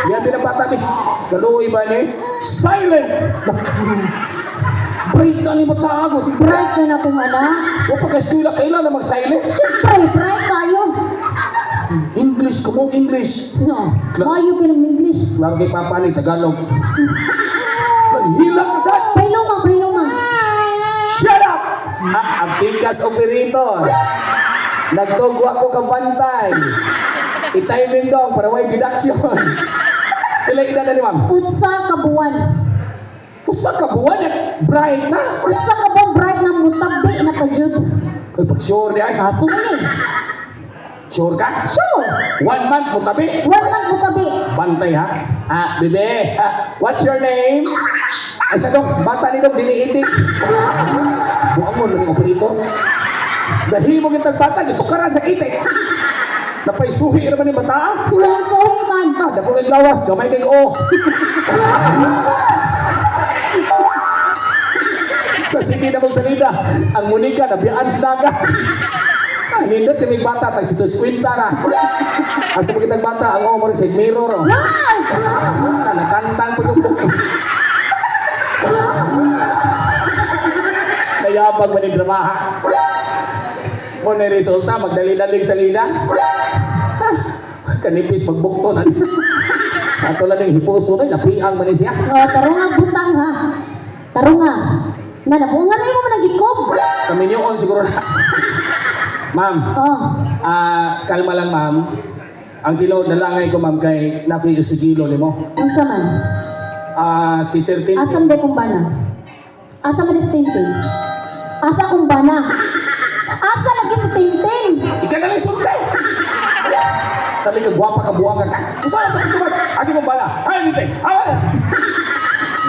Yan din ang bata ni. Kaluoy ba ni? Silent! Break ka ni matagot. Bright ka na kung anak. O pagka-estula, kailan na mag-silent? Siyempre, bright kayo. English, kumong English. No, mayo ka ng English. Laro kay Papa ni Tagalog. Naghila ka sa... Pailumang. Shut up! Aptikas operator. Nagtugwa ko ka bantay. I-timing dong para may deduction. Ilang edad na ni ma'am? Usa ka buwan. Usa ka buwan at bright na. Usa ka buwan bright na mutabi na pa-jud. Kaya pag sure di ay. Kaso na eh. Sure ka? Sure. 1 month mo tabi. 1 month mutabi. Bantay ha? Bebe. What's your name? Ay sa dong, bata ni dong, diniitik. Buang mo luming operator. Dahil mo kitang bata, gitukaran sa itik. Napaisuhi naman ni bata. Walang sohi man. Dako kay lawas, gamay kay o. Sa sige na mong salida, ang munika nabiyaan sa daga. Nindot yung may bata, tag sitos kwinta na. Asa mo kitang bata, ang omor sa mirror. Wow! Nakantang po yung bukto. Nayabag man yung dramaha. Mo na resulta, magdali-daling salida. Kanipis pagbukto na. Ato lang yung hipuso na, napiang man siya. Oh, tarunga butang ha. Tarunga. Na nabungan na mo nagikob. Kami niyo on siguro na. Ma'am, Oh. kalma lang ma'am. Ang tinuod na langay ko ma'am kay nakiusigilo ni mo. Unsa man? Si Sir Tim. Asam de kumbana. Asa man si Tintin? Asa kumbana? Asa lagi si Tintin? Ika na lang sultay. Sabi ka, gwapa ka, buwang ka. Usahan ka, tumag. Asi kong bala. Ay, nitay. Ay!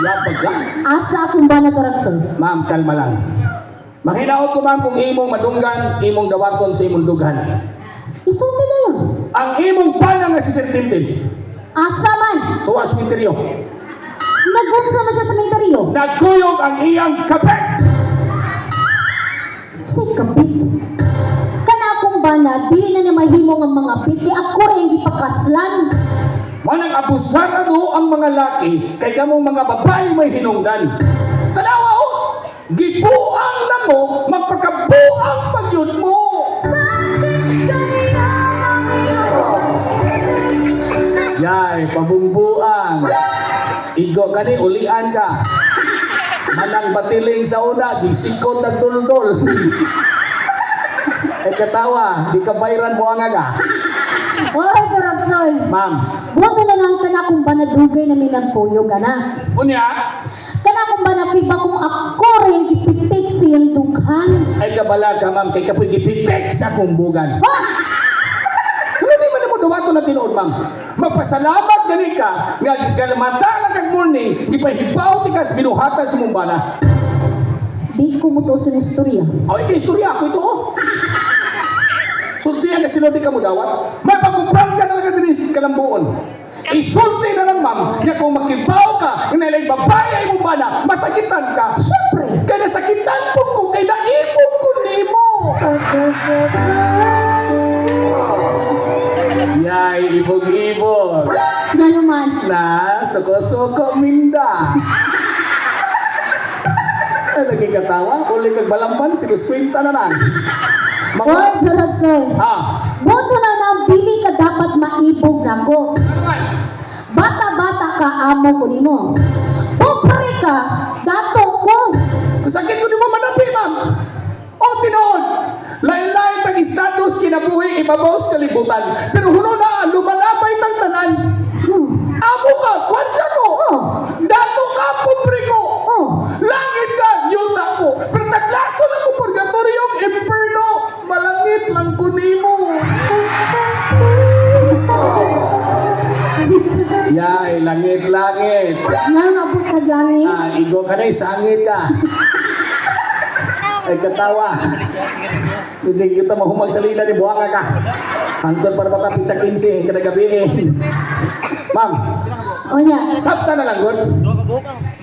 Yapag ka. Asa kumbana taragson? Ma'am, kalma lang. Mahinaot ko ma'am kung imong madunggan, imong dawaton sa imong dughan. Isulti na yun. Ang imong bala nga si Sir Tintin, Asa man? tuwas minteryo. Nagunsa man siya sa mentaryo. Nagkuyog ang iyang kapet. Say kapit. Kana akong bana, dili na niya mahimo ng mga pit. Kaya ako rin gipakaslan. Manang abusarado ang mga laki, kay kamong mga babae may hinungdan. Tanawa o, gibuang na mo, magpakabuang pagyod mo. Yay, pabumbuang. Igo ka ni, ulian ka. Manang batiling sa una, di sikot nagduldol. Ay katawa, di ka bayran mo ang aga. Oy, Karagsoy. Ma'am, Buto na lang kana kung ba nadugay na minagpuyo ka na. unya, Kana kung ba nakiba kung ako rin gipitik siyang dughan. ay kabala ka ma'am, kay kapoy gipitek sa kumbugan. Ha? Wala di man mo dawato na tinuod ma'am. Magpasalamat gani ka, nga galamata lang kag morning, gipahibaw ti ka sa binuhatan sa mumbana. Di ko mo to sa istorya. Ay, kay istorya ako ito oh. Sultihan ka sinodi ka mo dawat, may pagpuprang ka na lang din sa kalambuon. Isulti na lang ma'am, nga kung makibaw ka, nga nalay babae ay mumbana, masakitan ka. Siyempre. Kaya nasakitan po kung kay naipon ko nimo. Yay, ibog-ibog. Nga naman. Na, suko-suko minda. Ay, nagkikatawa. Uli kag balampan, sinuskwinta na lang. Oy, Karagsoy. Buto na na dili ka dapat maibog nako. Bata-bata ka amo ko nimo. Pobre ka, dato ko. Sakit ko di mo manapi, ma'am. O, tinood. Lain-lain tag estados kinabuhi ibabaw sa libutan. Pero huno na, lumalabay tang tanan. Amo ka, kwansya ko. Oh. Dato ka, pobre ko. Oh. Langit ka, yuta ko. Pero taglaso na ko purgatoryong imperno. Malangit lang ko nimo. Yay, langit-langit. Nangabot ka langit. Igo ka na, sangit ka. Ay katawa. Hindi kita mahumag sa lina ni buwanga ka. Hantod para matapit sa 15 kada gabi eh. Ma'am, O niya. sabta na lang gud.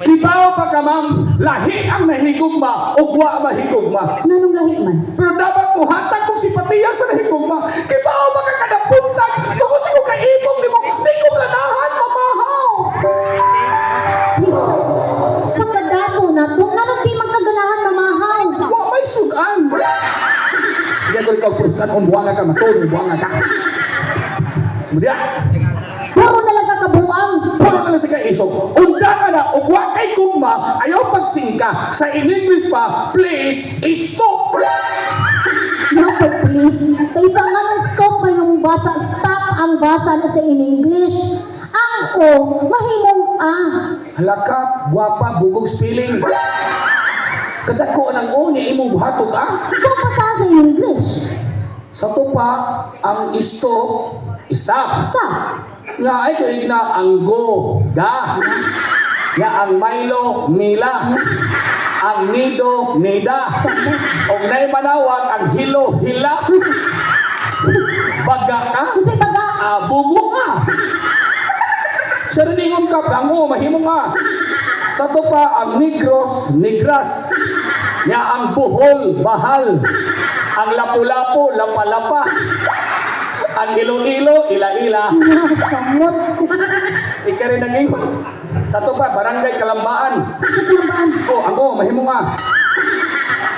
Kibaw pa ka ma'am, lahi ang nahigugma o wa mahigugma. Nanong lahi man? Pero dapat mo hatag mong simpatiya sa nahigugma. Kibaw pa ka kada buntag, kung ko kaibong ni mo, di ko ganahan, mama. kanon buanga ka matulog buanga ka. Sumudya. Puro na lang kakabuang. Puro na lang sa kaisog. Unda ka na, ugwa kay kugma, ayaw pagsingka. Sa in English pa, please, stop. Dapat please. Kaysa nga ng stop may nung basa. Stop ang basa na sa in English. Ang O, mahimong A. Halaka, gwapa, bugog spelling. Kadako ng O niya imo buhatok Ito basa sa in English. Sa to pa, ang stop, stop. Stop. Nga ay ko na ang go, ga. Nga ang Milo, Mila. Ang nido, nida. O na'y manawag, ang hilo, hila. Baga ka, Kasi baga. bugo ka. Sa riningon ka, dango, mahimo nga. Sa to pa, ang negros, negras. Nga ang buhol, bahal. Ang lapu-lapu, lapa-lapa. Ang ilo-ilo, ila-ila. Samot. Ika rin ang ingon. Sa to pa, barangay Kalambaan. Ito kalambaan. Oh, ang mahimo nga.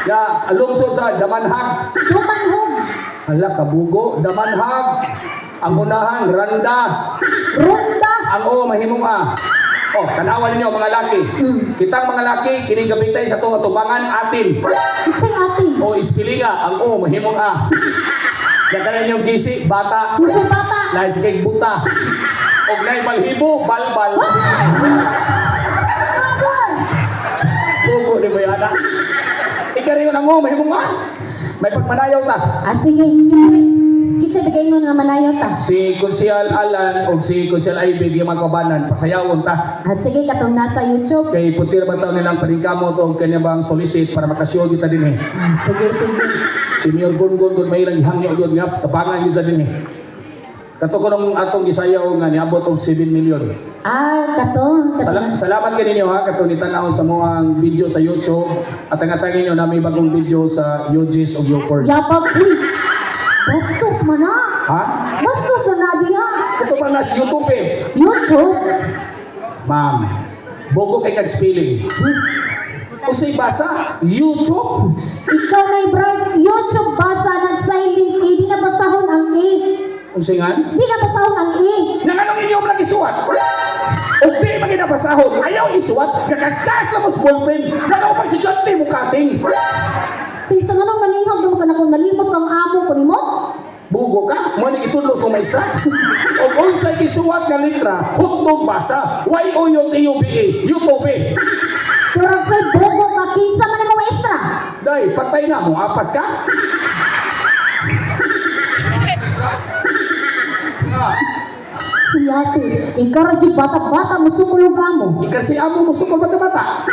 Na alungso sa Damanhag. Dumanhog. Hala, kabugo, Damanhag. Ang unahan, Randa. Ronda. Ang mahimo nga. Oh, tanawan ninyo mga laki. Kitang mga laki, kining gabitay sa itong atubangan atin. Sa'y atin. O ispilinga, ang mahimo nga. Nagkanan yung gisi, bata. Sa'y bata. Lahi sige buta. Og nay balhibo, balbal. Bugo ni mo yana. Ika rin ang mahimo nga. May pagmanayaw ta. Sige. Kitsa bigay mo nga malayo ta. Si Konsyal Alan o si Konsyal Aibig yung magkabanan, pasayawon ta. Sige, katong nasa YouTube. Kay putir ba taon nilang paningkamo to kanya bang solicit para makasyo kita din eh. Sige. Si Mayor Gungun kung may ilang ihangyo yun nga, tapangan yun din eh. Kato ko nung atong gisayaw nga niabot og 7 million. Kato. Salamat kaninyo ha, kato ni tanaw sa mga video sa YouTube at ang atangin nyo na may bagong video sa UG's o Yopord. Yapag. Bastos man na. Ha? Bastos na diya. Kato pa na sa YouTube eh. YouTube. Ma'am, bogo kay kag spelling. Usay basa, YouTube. Ikaw na Brad. YouTube basa ng silent A. Di na basahon ang A. Usay nga? Di na basahon ang A. Nang anong inyong lagi suwat? O di maginabasahon, ayaw isuwat, kakaskas na mo sa ballpen, nakaupag si John T. Mukating. Tisa nga nang naninghag naman ka na kung nalimot kang amo ko ni mo. Bugo ka, mo ni itudlo sa maestra. O unsay gisuwat nga litra, hotdog basa, Y-O-U-T-U-B-A, YouTube. Pero sa'y bogo ka, kinsa man ang maestra. Day, patay na mo, apas ka? Yate, ikaw rin yung bata-bata mo sumulog ka mo. Ikasi amo mo sukol bata-bata.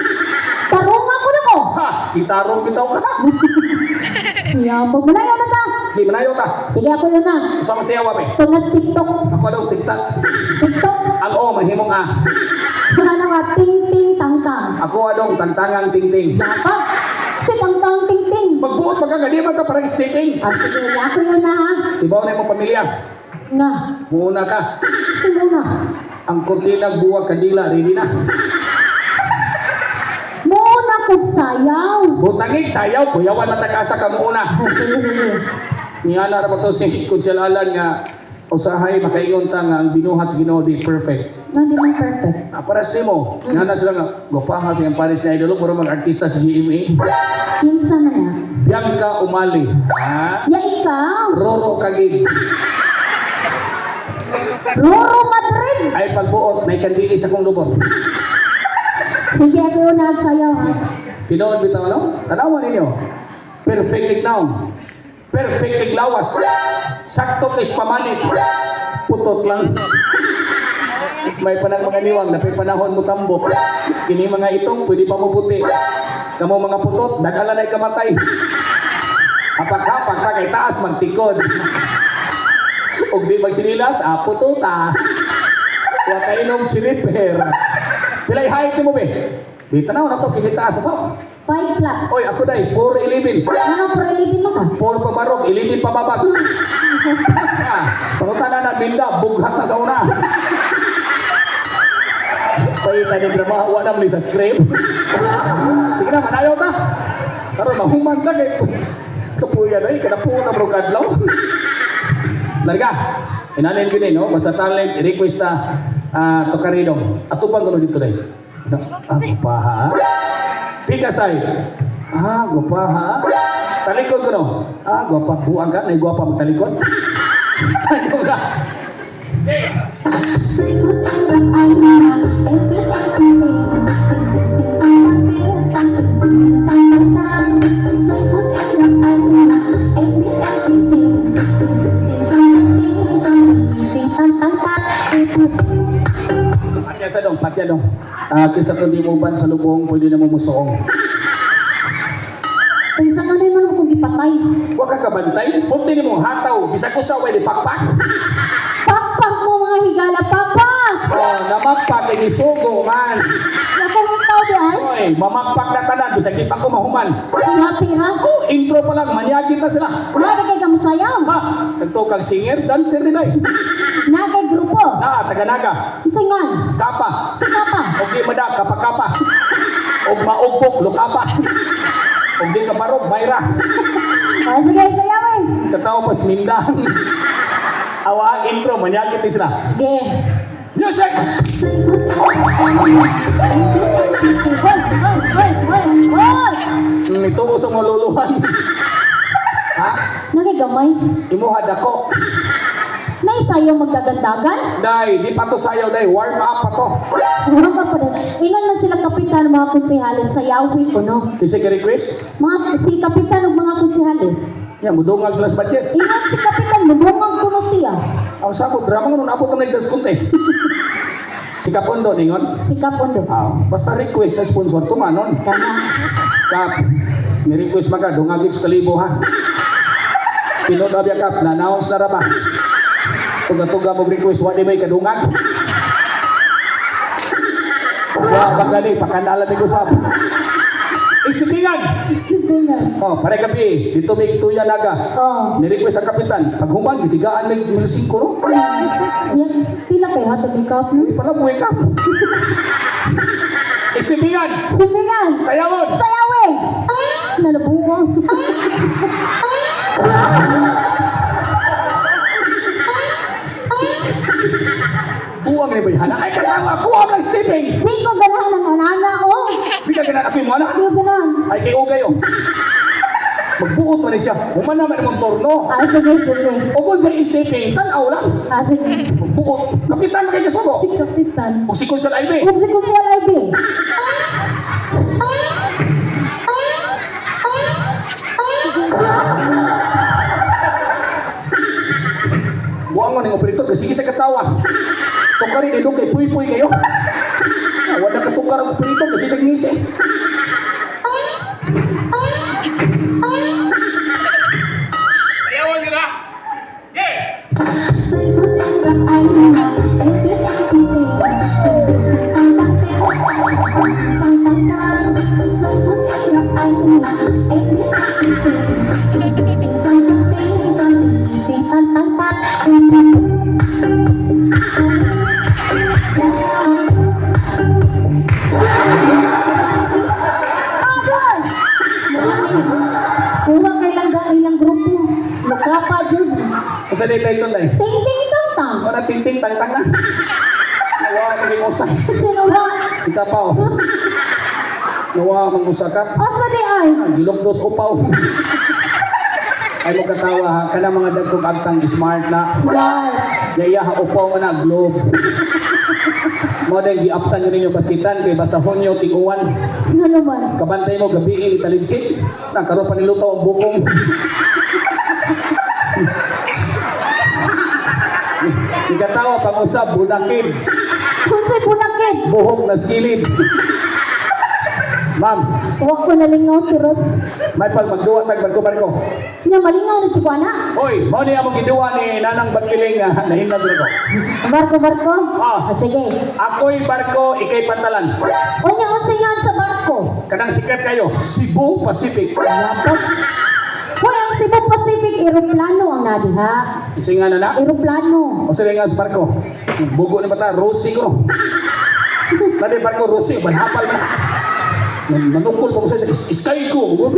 Tarunga ko na ko. Ha, gitarong bitaw ka. Yapag, malayo na ta. Di manayo ta. Sige ako yun na. Usama siya wape. Tungas TikTok. Ako daw tiktak. TikTok. Ang mahimong Wala na ka, ting-ting-tang-tang. Ako adong tantangang ting-ting. Yapag. Si tang-tang ting-ting. Magbuot magkagadi man ka parang sitting. Sige, ako yun na ha. Tibaw na yung pamilya. Nga. Muna ka. Simuna. Ang kortina buwag kadila, ready na. Muna kong sayaw. Butangig, sayaw, kuyawan na takasa ka muna. Sige. Niyala na ba to si Kunsyalan nga usahay makaingon ta nga ang binuhat sa Ginoo di perfect. Hindi man perfect. Paras mo, niyala sila nga gopaha sa Paris na idolo pero mag-artista sa GMA. Kinsa na na. Bianca Umali. Ha? Ya ikaw. Roro Kagig. Roro Madrid. Ay pagbuot, may kandili sa kong lubot. Hindi ako yun nagsayaw ha. Tinoon bitaw ano? Tanawan ninyo. Perfect now. Perfect lawas. Sakto kay pamanit. Putot lang. May panang mga niwang na panahon mo tambok. Kini mga itong pwede pa mo puti. Kamo mga putot, dagala na'y kamatay. Apak-apak pa kay taas magtikod. Og di magsinilas, pututa. Huwag ka inom siniper. Pilay height mo be? Di tanaw na to, kasi taas mo. 5 flat. Oy, ako day, 4'11". Ano po relibin mo ka? 4 pa barog, 11 pa babag. Pangutan na binda, bughat na sa una. Pahita ng drama, wala mo sa script. Sige na, manayaw ta. Karon mahuman ta kay Kapuyan ay kanapuo na bro kadlaw. Larga. Inanin gini no, basta talent i-request sa Tokarino. Ato bang gano dito dai? Gupaha. Pikasay. Gupaha. Talikod ko no. Guapa buang ka, nay guapa magtalikod. Sayo na. Patya dong. Kisa to di mo ban sa lubong, pwede na mo musuong. Isa nga rin naman kung ipatay. Huwag ka kabantay. Punti ni mo hataw. Bisa ko sa way di pakpak. Pakpak mo mga higala, pakpak! Namampak. Kaya isugo man. Yakong ikaw di ay? Oy, mamampak na tanan. Bisa kita ko mahuman. Natira? Intro pa lang. Manyagin na sila. Nagay kay kamusayaw? Ito kang singer, dancer din ay. Nagay grupo? Taga-naga. Singan? Kapa. Sika pa? Og di mada, kapa-kapa. Og maugbok, lukapa. Og di kaparog, mayra. Sige, sayawin. Katawa pas mindang. Awa, intro, manyagin din sila. Ge. Music! Hoy! Ito usang maluluhan. Ha? Nagigamay. Imuhad ako. Naisayaw magdagandagan? Day, di pa to sayaw, day. Warm up pa to. Murang pa pa rin. Ingon man sila kapitan ng mga konsehalis sa yawi ko, no? Kasi ka request? Si kapitan ng mga konsehalis. Yan, mudungan sila sa budget. Ingon si kapitan, mabungang kuno siya. Ang sabot, drama nga nun, abot ang nagdas contest. Si Kapondo, ningon? Si Kapondo. Basta request sa sponsor, tumanon. Kana. Kap, may request maka, dungagit sa kalibo, ha? Pinod abya kap, na-announce na raba. Tuga-tuga mo request, wadi may kadungag. Bagali, pakanalan ni Gusap. Isipingan! Sipingan. Pare kapi, dito may tuya naga. Ni-request ang kapitan, pag human, gitigaan may milising ko, no? Pila kay hatag ni Kap, no? Hindi pala buhay ka. Isipingan! Sipingan! Sayawon! Sayawin! Nalabungan. Buwang ni Bayhana. Ay, katawa ko ang nagsiping! Di ko ganahan ng anana, oh. Hindi ka ginanapin mo, anak? Di ko ganahan. Ay, kay Ugay, oh. Magbuot man siya. Human naman ang torno. Sige, sige. O kung sa isiping, tanaw lang. Sige. Magbuot. Kapitan, magkakasugo. Kapitan. Kung si Kunsel Ivy. Kung si Kunsel Ivy. Buang mo ng operator, kasi sa katawa. Tukari nilo kay puy-puy kayo. Wala katukar ang operator, kasi sa ngisi. Sayawan ka na! Yeah! Kuha kay ilang grupo. Nakapa dyan. Kasi na ito ito, day. Ting-ting-tang-tang. Wala ting-ting, tang-tang na. Nawa, maging usa. Sino ba? Ika pa, oh. Nawa, mag-usakap. Asa di ay? Gilokdos ko pa, oh. Ay mo katawa, ha? Kana mga dagkog agtang smart na. Smart. Yaya, upaw nga na, globe. Mo dahil giaptan nyo ninyo baskitan kay basta honyo tiguan. Ano naman? Kabantay mo gabiin italigsit. Nagkaroon pa nilutaw ang bukong. Ikatawa pang-usap, budakin. Kung sa'y punakid. Buhok na silid. Ma'am, Huwag ko nalingaw, turot. may pag magduwa tag barko-barko. Nga malingaw na chikwana. Hoy, mo niya mong giduwa ni Nanang Batiling nahinag ko. Barko-barko? Sige. Ako'y barko, ikay pantalan. O niya, unsa yan sa barko? Kanang sikat kayo, Cebu Pacific. Lapot. Hoy, ang Cebu Pacific, aeroplano ang nadiha. Isinga na na. Aeroplano. O sige nga sa barko. Bugo ni bata, Rusi ko. Tadi barko Rusi, manhapal na. Manungkol pa ko sa sky ko.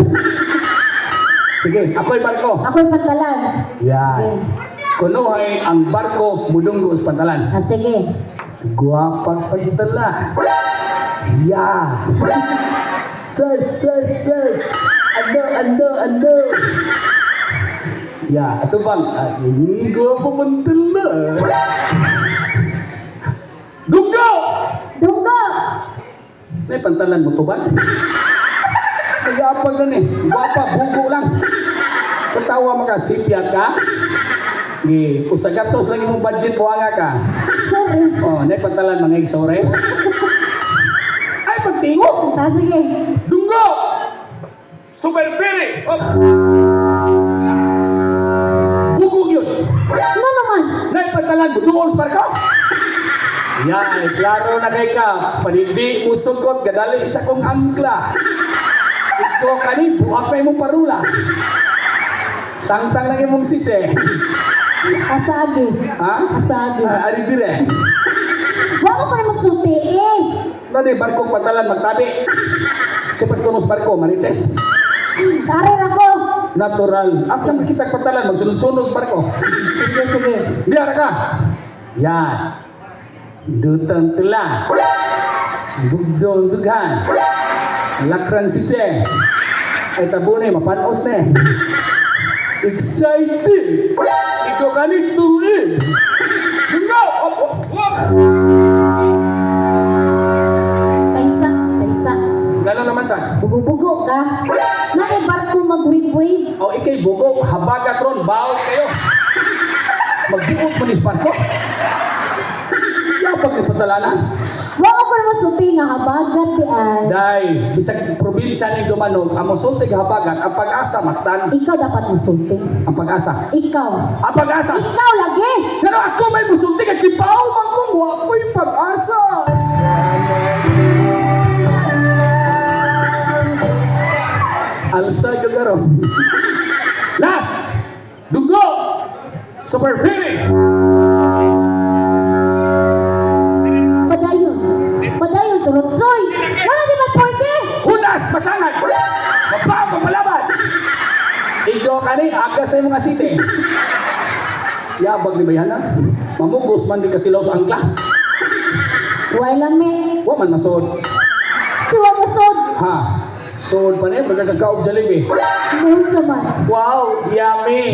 Sige, ako'y barko. Ako'y pantalan. Yan. Kunuhay ang barko mudunggo sa pantalan. Ah, sige. Guwapang pantala. Yeah. Sus. Ano. Ya, ito bang, ini guwapang pantala. Dunggo! Dunggo! May pantalan mo to ba? Nag-aapag na Guwapa, bugo lang. Katawa mga sipya ka. Usagatos lang yung budget mo nga ka. Sorry. Oh, may pantalan mga igsore. Ay, pagtingo! Ah, sige. Dunggo! Super pere! Oh. Bugog yun! Ano naman? May pantalan mo, doon sa barko? Yan, klaro na kay ka. Panindi mo sugot, gadali isa kong angkla. Ikaw kani, buwak pa imong parula. Tangtang lang imong sise. Asagi. Ha? Asagi. Ari dire. Huwag ko na masutiin. Nadi barko pantalan magtabi. Siyempre tunos barko, marites. Karir ako. Natural. Asam kita pantalan, magsunod-sunod sa barko. Sige. Biar ka. Yan. Dutang tela. Bugdong dugan. Lakran sise. Ay tabunay, mapanos na Excited. Ikaw kanit tuwid. Bunga! Taisa. Gano'n naman sa? Bugo-bugo ka. Naibar ko mag-wave-wave. O ikay bugo, habagatron, bawal kayo. Magbuot mo ni Sparko. Yapag ni patalanan. Huwag ko na masuti nga habagat di ay. Day, bisag probinsya ni Dumanog, ang musultig habagat, ang pag-asa maktan. Ikaw dapat musulti. Ang pag-asa. Ikaw. Ang pag-asa. Ikaw lagi. Pero ako may musultig at kipaw, magkungwa ko yung pag-asa. Alsa gagaron. Last! Dugo! Super Fury! Padayon, turutsoy. Wala di ba pwede? Hunas! Masangan! Mababa! Malaban! Ikaw kani, aga sa mga site. Yabag ni Bayana. Mamugos man di katilaw sa angkla. Wala me. Wa man masod. Siwa mo sod. Ha? Sod pa niya, magkakakaog Jollibee. Buhon sa man. Wow! Yummy!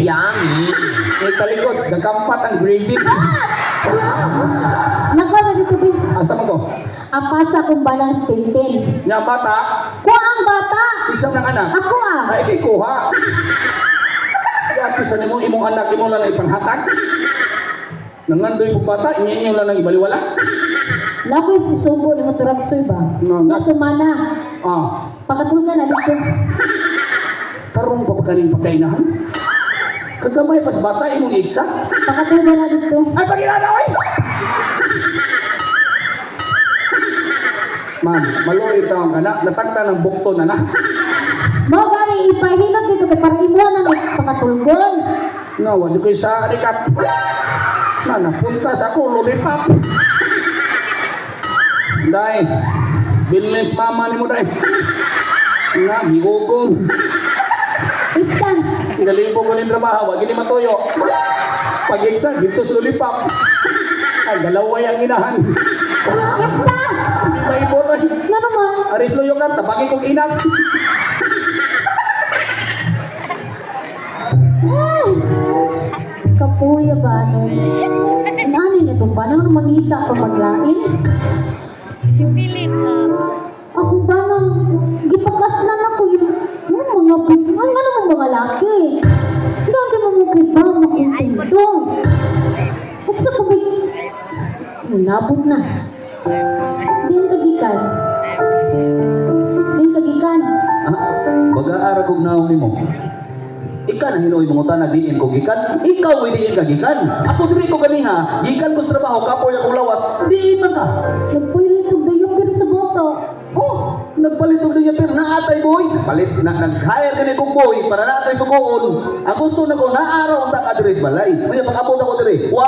May talikod, gakampat ang gravy. Nagawa na dito din. Asa mo ko? Apasa kong balang sintin. Nga bata, Ko ang bata. isang ng anak. Ako ah. Ay, ikay kuha. Kaya sa nimo imong anak, imo lang ipanghatag. Nangandoy mo bata, inyo lang ang ibaliwala. Lakoy si Subo ni Moturagsoy ba? No, Nga sumana. Ah, Pakatulga na dito. karong pa ba kaning pagkainahan? Kagamay pas bata, imong iksa. Pakatulga na dito. Ay, pag-inanaw ay! Ma'am, maluoy ito ang anak. Natagta ng bukto na na. Mo gani ipahilot dito kay para imuha na pakatulgon. No, wadi ko sa recap. Na, napunta sa ako, lollipop. Day, binlis mama ni mo, day. Nga, higugong. Itan. Galibo ko rin trabaho, wag ini matuyo. Pag-iksa, gitsos lollipop. Ay, galaway ang inahan. Ita. Hindi ba ibo, day? Nga naman. Aris loyo ka, tabagin kong inat. Ay. Kapuya ba ano? Ano nito ba? Nang mangita pa maglain? Pipilit ka. Ako ba nang gipakaslan ako yung mga bigman nga naman mga laki. Dati mo mukha ba makuntento? At sa pabig, nabot na. Din kagikan. Baga-ara kog naong nimo. Ikan ang hinuoy mong utana diin ko gikan. Ikaw ay diin ka gikan. Ako diri ko ganiha. Gikan ko sa trabaho kapoy akong lawas. Diin man ka. Nagpulitog na yung pero sa boto. Oh, nagpalit og diyan pero naatay boy. Palit nag-hire kani kog boy para naatay sukoon. Ang gusto na ko naaraw ang taka diri sa balay. Unya pag-abot ako diri. Wa